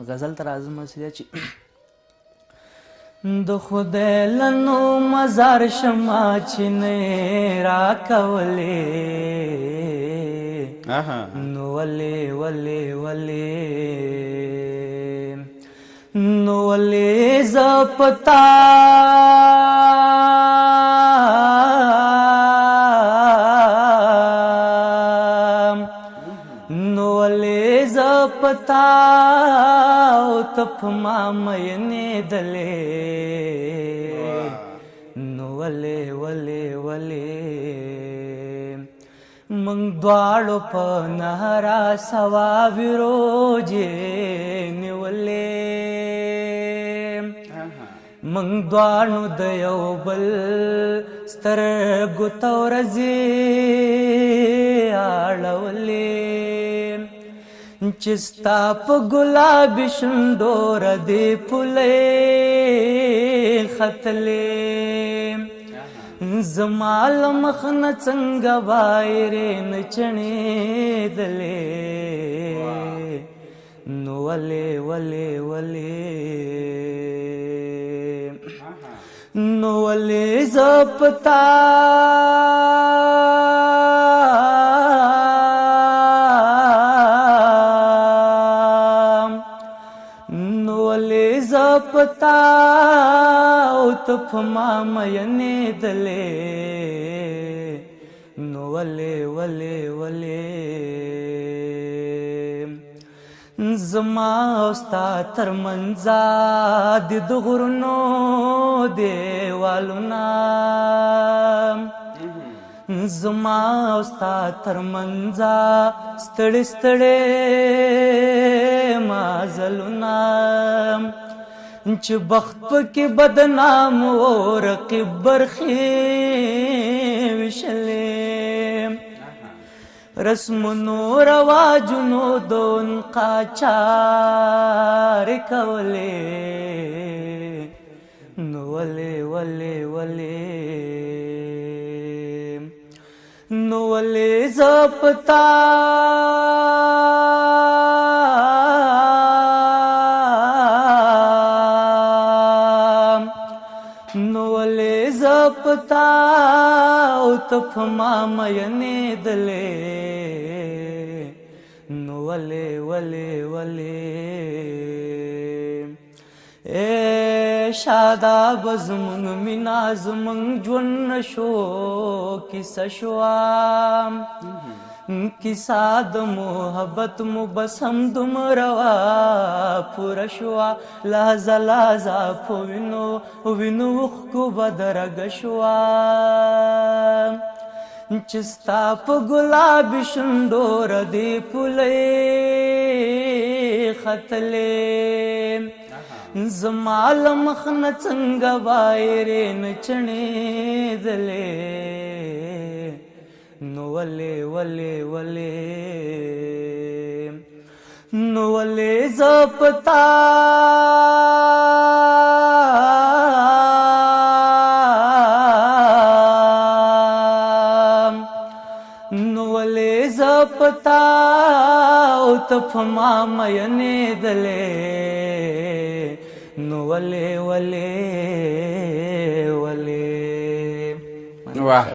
غزل ته راځم چې د خدای لنو مزار شما چې نه راکولې نو ولې ولې ولې نو ولې زه پتا نو ولې زه پتا او ته په ما مینې دلې نو ولې ولې ولې موږ دواړو په نهرا سوا وروجې نیولې موږ دواړو د یو بل سترګو ته ورځې اړولې چې ستا په ګلابي شونډو ردې پولې ختلې زما له مخ نه څنګه وایرې نه چڼېدلې نو ولې ولې ولې نو ولې زه په تا پتا او ته په ما مینې دلې نو ولې ولې ولې زما او ستا ترمنځه د غرونو دیوالونه زما او ستا ترمنځه ستړي ستړي مازلونه چې بخت پکې بدنام و رقیب برخې وشلې رسمونو رواجونو دون قاچار کولې نو ولې ولې ولې نو ولې زه پتا نو ولې زه پتا او ته په ما مینې دلې نو ولې ولې ولې اے شاداب زمونږ مینا زمونږ ژوند شو کیسه شوه کیسه د محبت مو بس همدومره وه پوره شوه لحظه لحظه په وینو وینو اوښکو بدرګه شوه چې ستا په ګلابي شونډو ردې پولې ختلې زما له مخ نه څنګه وایرې نه چڼېدلې نو ولې ولې ولې نو ولې زه پتا نو ولې زه پتا او ته په ما مینې دلې نو ولې ولې ولې